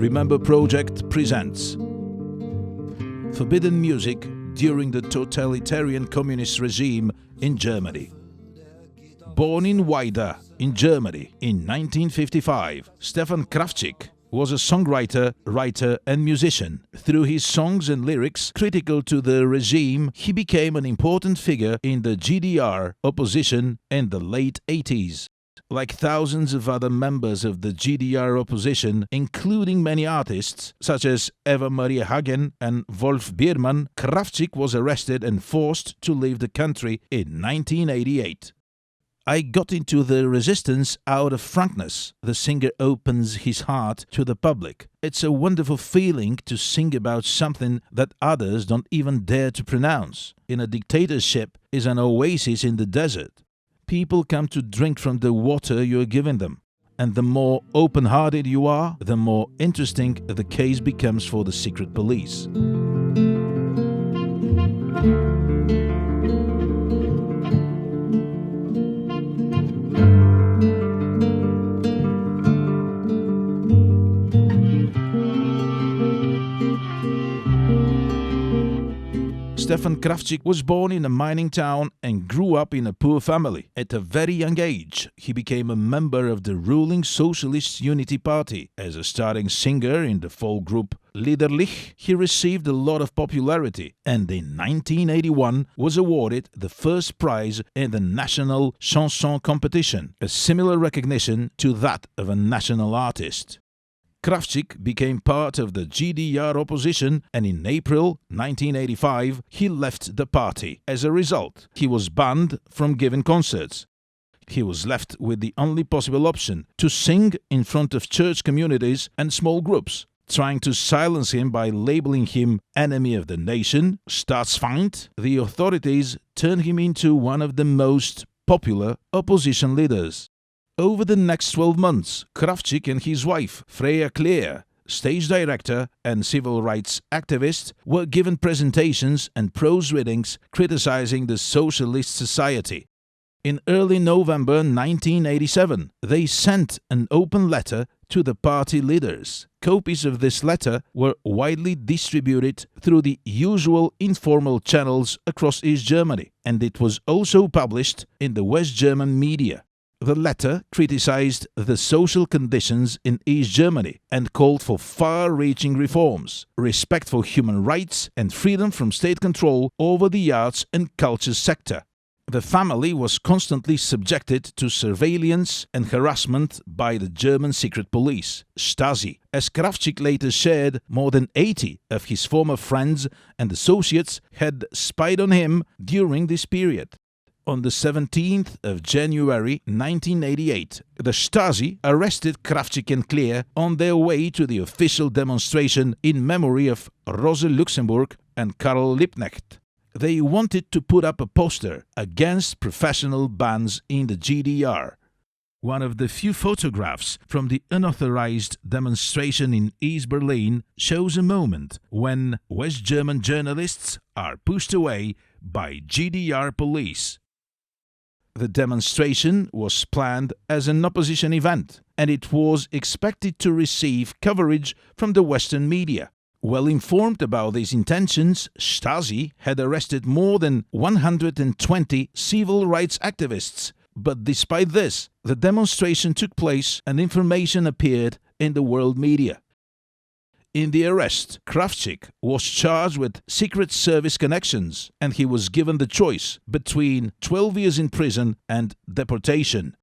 Remember Project presents Forbidden Music during the totalitarian communist regime in Germany. Born in Weida, in Germany, in 1955, Stephan Krawczyk was a songwriter, writer and musician. Through his songs and lyrics critical to the regime, he became an important figure in the GDR opposition in the late 80s. Like thousands of other members of the GDR opposition, including many artists such as Eva Maria Hagen and Wolf Biermann, Krawczyk was arrested and forced to leave the country in 1988. I got into the resistance out of frankness. The singer opens his heart to the public. It's a wonderful feeling to sing about something that others don't even dare to pronounce. In a dictatorship is an oasis in the desert. People come to drink from the water you are giving them. And the more open-hearted you are, the more interesting the case becomes for the secret police. Stephan Krawczyk was born in a mining town and grew up in a poor family. At a very young age, he became a member of the ruling Socialist Unity Party. As a starting singer in the folk group Liederlich, he received a lot of popularity and in 1981 was awarded the first prize in the National Chanson Competition, a similar recognition to that of a national artist. Krawczyk became part of the GDR opposition and in April 1985 he left the party. As a result, he was banned from giving concerts. He was left with the only possible option to sing in front of church communities and small groups. Trying to silence him by labeling him enemy of the nation, Staatsfeind, the authorities turned him into one of the most popular opposition leaders. Over the next 12 months, Krawczyk and his wife, Freya Clare, stage director and civil rights activist, were given presentations and prose readings criticizing the socialist society. In early November 1987, they sent an open letter to the party leaders. Copies of this letter were widely distributed through the usual informal channels across East Germany, and it was also published in the West German media. The letter criticized the social conditions in East Germany and called for far-reaching reforms, respect for human rights and freedom from state control over the arts and culture sector. The family was constantly subjected to surveillance and harassment by the German secret police, Stasi. As Krawczyk later shared, more than 80 of his former friends and associates had spied on him during this period. On the 17th of January 1988, the Stasi arrested Krawczyk and Clare on their way to the official demonstration in memory of Rosa Luxemburg and Karl Liebknecht. They wanted to put up a poster against professional bands in the GDR. One of the few photographs from the unauthorized demonstration in East Berlin shows a moment when West German journalists are pushed away by GDR police. The demonstration was planned as an opposition event, and it was expected to receive coverage from the Western media. Well informed about these intentions, Stasi had arrested more than 120 civil rights activists. But despite this, the demonstration took place and information appeared in the world media. In the arrest, Krawczyk was charged with Secret Service connections and he was given the choice between 12 years in prison and deportation.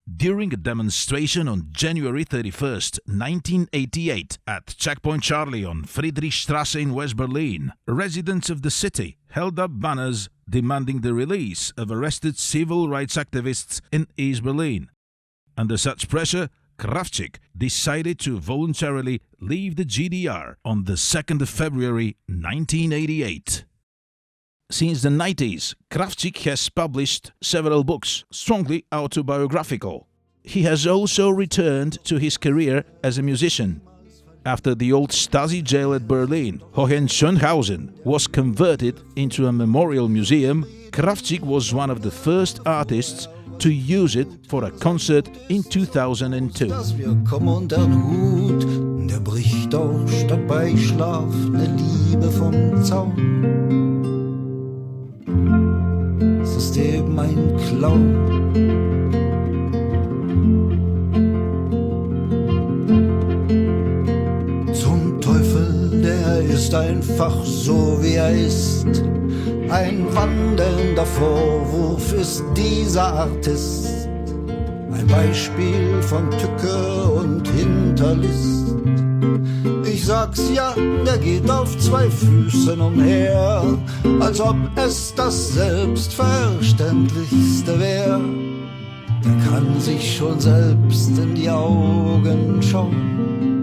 During a demonstration on January 31st, 1988 at Checkpoint Charlie on Friedrichstrasse in West Berlin, residents of the city held up banners demanding the release of arrested civil rights activists in East Berlin. Under such pressure, Krawczyk decided to voluntarily leave the GDR on the 2nd of February 1988. Since the 90s, Krawczyk has published several books, strongly autobiographical. He has also returned to his career as a musician. After the old Stasi jail at Berlin, Hohenschönhausen, was converted into a memorial museum, Krawczyk was one of the first artists to use it for a concert in 2002. Der bricht auch statt bei Schlaf ne Liebe vom Zaun. Es ist eben ein Clown. Zum Teufel, der ist einfach so wie er ist. Ein wandelnder Vorwurf ist dieser Artist. Ein Beispiel von Tücke und Hinterlist. Ich sag's ja, der geht auf 2 Füßen umher, als ob es das Selbstverständlichste wär. Der kann sich schon selbst in die Augen schauen.